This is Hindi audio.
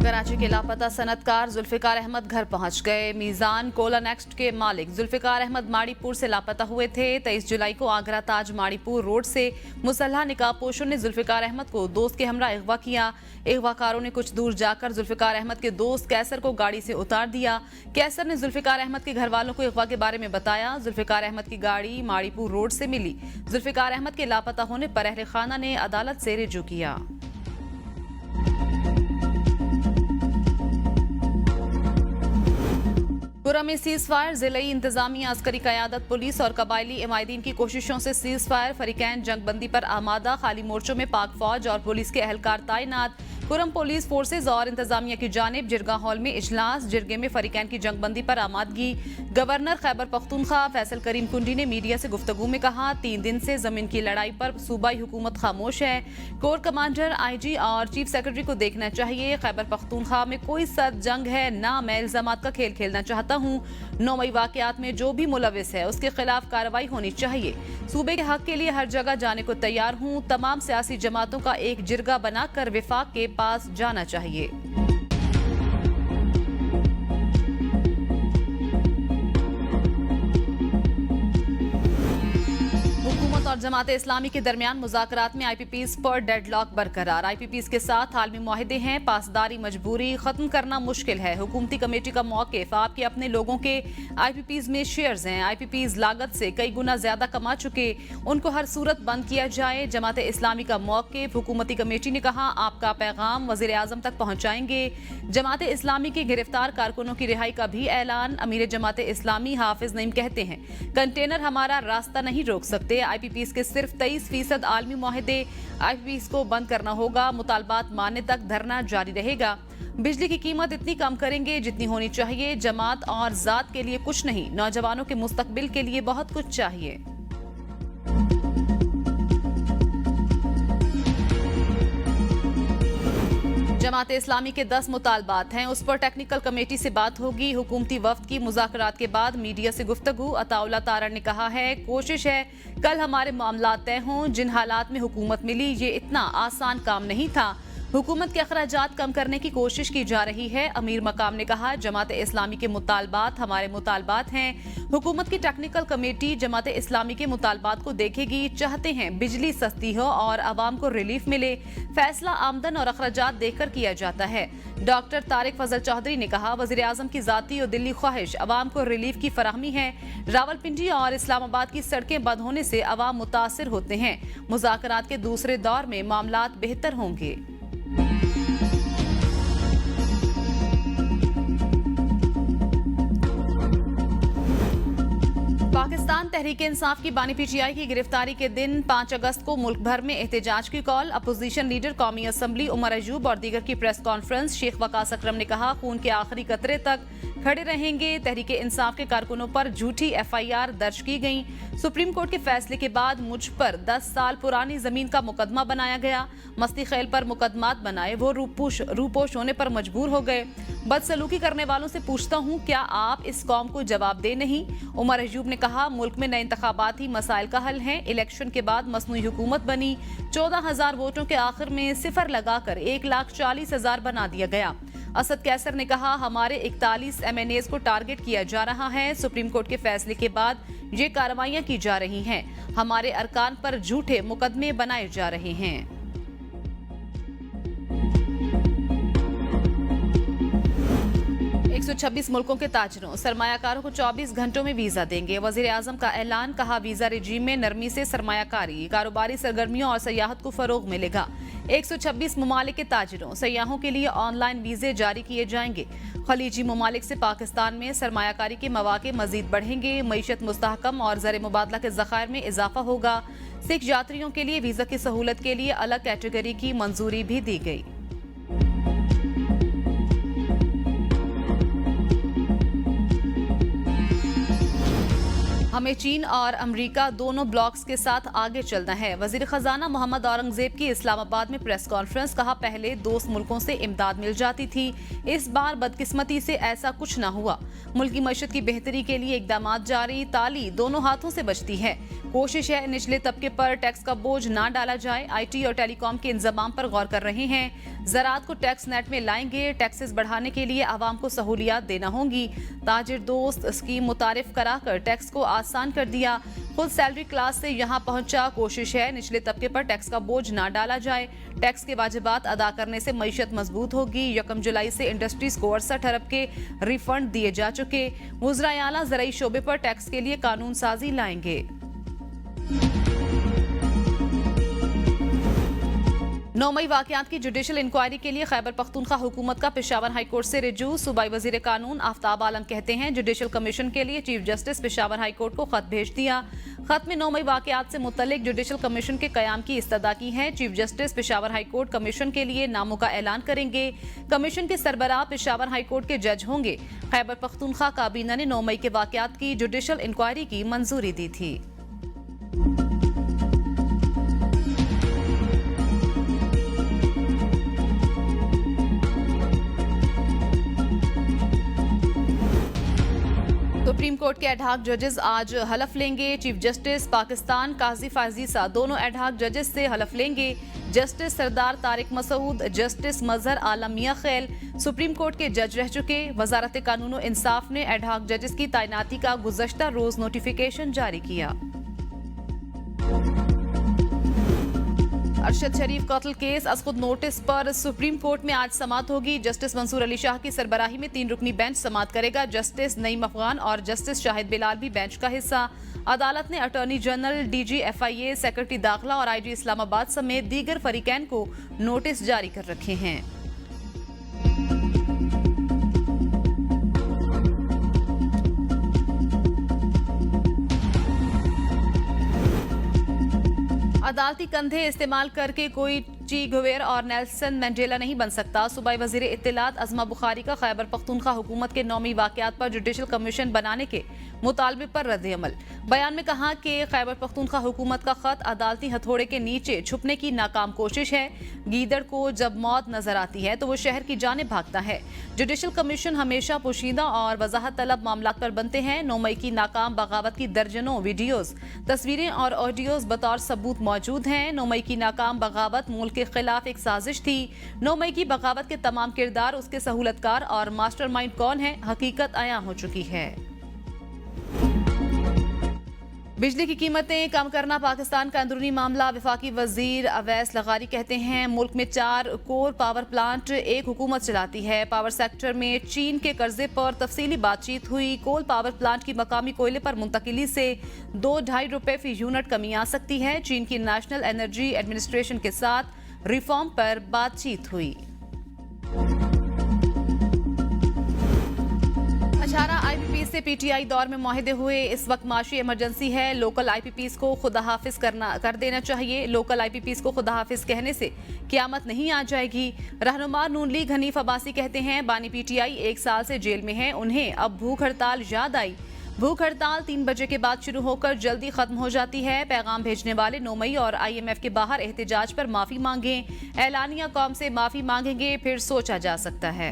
कराची के लापता सनतकार जुल्फिकार अहमद घर पहुंच गए। मीज़ान कोला नेक्स्ट के मालिक जुल्फिकार अहमद माड़ीपुर से लापता हुए थे। 23 जुलाई को आगरा ताज माड़ीपुर रोड से मुसल्हा निकाबपोशों ने जुल्फिकार अहमद को दोस्त के हमरा अगवा किया। अगवाकारों ने कुछ दूर जाकर जुल्फिकार अहमद के दोस्त कैसर को गाड़ी से उतार दिया। कैसर ने जुल्फिकार अहमद के घर वालों को अगवा के बारे में बताया। जुल्फिकार अहमद की गाड़ी माड़ीपुर रोड से मिली। जुल्फिकार अहमद के लापता होने पर अहले खाना ने अदालत से रिजू किया। पुरम में सीज फायर जिले इंतजामिया, अस्करी क़यादत, पुलिस और कबायली इमायदीन की कोशिशों से सीज फायर, फरीकैन जंगबंदी पर आमादा। खाली मोर्चों में पाक फौज और पुलिस के एहलकार तैनात। पुरम पुलिस फोर्सेज और इंतजामिया की जानिब जिरगा हॉल में इजलास। जिरगे में फरीकैन की जंगबंदी पर आमादगी। गवर्नर खैबर पख्तूनख्वा फैसल करीम कुंडी ने मीडिया से गुफ्तगू में कहा, 3 दिन से जमीन की लड़ाई पर सूबाई हुकूमत खामोश है। कोर कमांडर, IG और चीफ सेक्रेटरी को देखना चाहिए। खैबर पख्तूनख्वा में कोई सख्त जंग है ना मैं इल्जामात का खेल खेलना चाहता हूँ। 9 मई वाकयात में जो भी मुलविस है उसके खिलाफ कार्रवाई होनी चाहिए। सूबे के हक के लिए हर जगह जाने को तैयार हूँ। तमाम सियासी जमातों का एक जिरगा बनाकर विफाक के पास जाना चाहिए। हुकूमत और जमात इस्लामी के दरमियान मुज़ाकरात में IPPs पर डेडलॉक बरकरार। IPPs के साथ आलमी मुआहदे हैं, पासदारी मजबूरी खत्म करना मुश्किल है। हुकूमती कमेटी का मौक़िफ़, आपके अपने लोगों के IPPs में शेयर्स हैं। IPPs लागत से कई गुना ज्यादा कमा चुके, उनको हर सूरत बंद किया जाए। जमात इस्लामी का मौक़िफ़, हुकूमती कमेटी ने कहा आपका पैगाम वज़ीर आज़म तक पहुँचाएंगे। जमात इस्लामी के गिरफ्तार कारकुनों की रिहाई का भी ऐलान। अमीर जमात इस्लामी हाफिज नईम कहते हैं, कंटेनर हमारा रास्ता नहीं रोक सकते। IPPs के सिर्फ 23% आलमी मुआहदे। IPPs को बंद करना होगा। मुतालबात मानने तक धरना जारी रहेगा। बिजली की कीमत इतनी कम करेंगे जितनी होनी चाहिए। जमात और जात के लिए कुछ नहीं, नौजवानों के मुस्तकबिल के लिए बहुत कुछ चाहिए। जमात इस्लामी के 10 मुतालबात हैं, उस पर टेक्निकल कमेटी से बात होगी। हुकूमती वफ्द की मुज़ाकरात के बाद मीडिया से गुफ्तगू। अताउल्ला तारा ने कहा है, कोशिश है कल हमारे मामला तय हों। जिन हालात में हुकूमत मिली ये इतना आसान काम नहीं था। हुकूमत के अखराजात कम करने की कोशिश की जा रही है। अमीर मकाम ने कहा, जमात इस्लामी के मुतालबात हमारे मुतालबात हैं। हुकूमत की टेक्निकल कमेटी जमात इस्लामी के मुतालबात को देखेगी। चाहते हैं बिजली सस्ती हो और आवाम को रिलीफ मिले। फैसला आमदन और अखराजात देखकर किया जाता है। डॉक्टर तारिक फजल चौधरी ने कहा, वज़ीर आज़म की ज़ाती और दिल्ली ख्वाहिश आवाम को रिलीफ की फराहमी है। रावलपिंडी और इस्लामाबाद की सड़कें बंद होने से आवाम मुतासिर होते हैं। मुज़ाकरात के दूसरे दौर में मामलात बेहतर होंगे। पाकिस्तान तहरीक इंसाफ की बानी PTI की गिरफ्तारी के दिन 5 अगस्त को मुल्क भर में एहतजाज की कॉल। अपोजिशन लीडर कौमी असम्बली उमर अयूब और दीगर की प्रेस कॉन्फ्रेंस। शेख वकास अकरम ने कहा, खून के आखिरी कतरे तक खड़े रहेंगे। तहरीक इंसाफ के कारकुनों पर झूठी FIR दर्ज की गई। सुप्रीम कोर्ट के फैसले के बाद मुझ पर 10 साल पुरानी जमीन का मुकदमा बनाया गया। मस्ती खेल पर मुकदमात बनाए, वो रूपोश होने पर मजबूर हो गए। बदसलूकी करने वालों से पूछता हूँ, क्या आप इस कौम को जवाब दे नहीं? उमर अयूब ने कहा, मुल्क में नए इंतखाबाती मसाइल का हल है। इलेक्शन के बाद मसनूई हुकूमत बनी। 14,000 वोटों के आखिर में सिफर लगाकर 1,40,000 बना दिया गया। असद कैसर ने कहा, हमारे 41 MNAs को टारगेट किया जा रहा है। सुप्रीम कोर्ट के फैसले के बाद ये कार्रवाइयां की जा रही हैं। हमारे अरकान पर झूठे मुकदमे बनाए जा रहे हैं। एक 126 मुल्कों के ताजरों सरमायाकारों को 24 घंटों में वीजा देंगे। वजीर आजम का ऐलान। कहा, वीजा रिजीम में नरमी से सरमायाकारी, कारोबारी सरगर्मियों और सयाहत को फरोग मिलेगा। 126 ममालिक के ताजरों सयाहों के लिए ऑनलाइन वीजे जारी किए जाएंगे। खलीजी ममालिक से पाकिस्तान में सरमायाकारी के मौके मजीद बढ़ेंगे। मईशत मुस्तहकम और ज़र मुबादला के ज़खायर में इजाफा होगा। सिख यात्रियों के लिए वीजा की सहूलत के लिए अलग कैटेगरी की मंजूरी भी दी गई। हमें चीन और अमेरिका दोनों ब्लॉक्स के साथ आगे चलना है। वजीर खजाना मोहम्मद औरंगजेब की इस्लामाबाद में प्रेस कॉन्फ्रेंस। कहा, पहले दोस्त मुल्कों से इमदाद मिल जाती थी, इस बार बदकिस्मती से ऐसा कुछ ना हुआ। मुल्क की मईशत की बेहतरी के लिए इकदामात जारी। ताली दोनों हाथों से बचती है। कोशिश है निचले तबके पर टैक्स का बोझ ना डाला जाए। IT और टेलीकॉम के इंतजाम पर गौर कर रहे हैं। ज़राअत को टैक्स नेट में लाएंगे। टैक्सेस बढ़ाने के लिए आवाम को सहूलियात देना होंगी। ताजिर दोस्त स्कीम मुतारिफ कराकर टैक्स को आसान कर दिया। खुद सैलरी क्लास से यहाँ पहुंचा। कोशिश है निचले तबके पर टैक्स का बोझ ना डाला जाए। टैक्स के वाजिबात अदा करने से मईशत मजबूत होगी। 1 जुलाई से इंडस्ट्रीज को 68 अरब के रिफंड दिए जा चुके। वज़राए आला ज़राई शोबे पर टैक्स के लिए कानून साजी लाएंगे। 9 मई वाकयात की जुडिशल इंक्वायरी के लिए खैबर पख्तूनख्वा हुकूमत का पेशावर हाई कोर्ट से रिजू। सूबाई वजीर कानून आफ्ताब आलम कहते हैं जुडिशल कमीशन के लिए chief justice Peshawar high court को खत भेज दिया। खत में 9 मई वाकयात से मुतल्लिक जुडिशल कमीशन के कयाम की इस्तदा की है। Chief justice Peshawar high court commission के लिए नामों का ऐलान करेंगे। कमीशन के सरबराह पेशावर हाई कोर्ट के जज होंगे। खैबर पख्तूनख्वा काबीना ने 9 मई के वाकयात की जुडिशल इंक्वायरी की मंजूरी दी थी। सुप्रीम कोर्ट के एडहॉक जजेस आज हलफ लेंगे। चीफ जस्टिस पाकिस्तान काजी फाजीसा दोनों एडहॉक जजेस से हलफ लेंगे। जस्टिस सरदार तारिक मसूद, जस्टिस मजहर आलम मियां खैल सुप्रीम कोर्ट के जज रह चुके। वजारत कानून और इंसाफ ने एडहॉक जजेस की तैनाती का गुज़श्ता रोज नोटिफिकेशन जारी किया। अरशद शरीफ कत्ल केस अज खुद नोटिस पर सुप्रीम कोर्ट में आज समाअत होगी। जस्टिस मंसूर अली शाह की सरबराही में 3 रुकनी बेंच समाअत करेगा। जस्टिस नईम अफगान और जस्टिस शाहिद बिलाल भी बेंच का हिस्सा। अदालत ने attorney general, DG FIA, secretary दाखिला और IG इस्लामाबाद समेत दीगर फरीकैन को नोटिस जारी कर रखे हैं। अदालती कंधे इस्तेमाल करके कोई ची गुवेर और नेल्सन मंडेला नहीं बन सकता। सूबाई वजीर इत्तलात अज़मा बुखारी का खैबर पख्तूनख्वा हुकूमत के 9वीं वाकयात पर जुडिशल कमीशन बनाने के मुतालबे पर रद्द-ए-अमल। बयान में कहा कि खैबर पख्तूनख्वा हुकूमत का खत अदालती हथौड़े के नीचे छुपने की नाकाम कोशिश है। गीदड़ को जब मौत नजर आती है तो वो शहर की जाने भागता है। जुडिशल कमीशन हमेशा पोशीदा और वजाहत तलब मामलात पर बनते हैं। 9 मई की नाकाम बगावत की दर्जनों वीडियोज, तस्वीरें और ऑडियोज बतौर सबूत मौजूद हैं। 9 मई की नाकाम बगावत मुल्क के खिलाफ एक साजिश थी। 9 मई की बगावत के तमाम किरदार, उसके सहूलतकार और मास्टरमाइंड कौन है, हकीकत आया हो चुकी है। बिजली की कीमतें कम करना पाकिस्तान का अंदरूनी मामला। वफाकी वजीर अवैस लगारी कहते हैं मुल्क में 4 कोर पावर प्लांट एक हुकूमत चलाती है। पावर सेक्टर में चीन के कर्जे पर तफसीली बातचीत हुई। कोल पावर प्लांट की मकामी कोयले पर मुंतकिली से 2-2.5 रुपए फी यूनिट कमी आ सकती है। चीन की नेशनल एनर्जी एडमिनिस्ट्रेशन के साथ रिफॉर्म पर बातचीत हुई। अशारा IPPs से PTI दौर में मुआहिदे हुए। इस वक्त माशी इमरजेंसी है। लोकल IPPs को खुदा हाफिज कर देना चाहिए। लोकल IPPs को खुदा हाफिज कहने से क़यामत नहीं आ जाएगी। रहनुमा नून लीग हनीफ अब्बासी कहते हैं बानी PTI 1 साल से जेल में है, उन्हें अब भूख हड़ताल याद आई। भूख हड़ताल 3 बजे के बाद शुरू होकर जल्दी खत्म हो जाती है। पैगाम भेजने वाले 9 मई और IMF के बाहर एहतजाज पर माफी मांगें। ऐलानिया कौम से माफी मांगेंगे, फिर सोचा जा सकता है।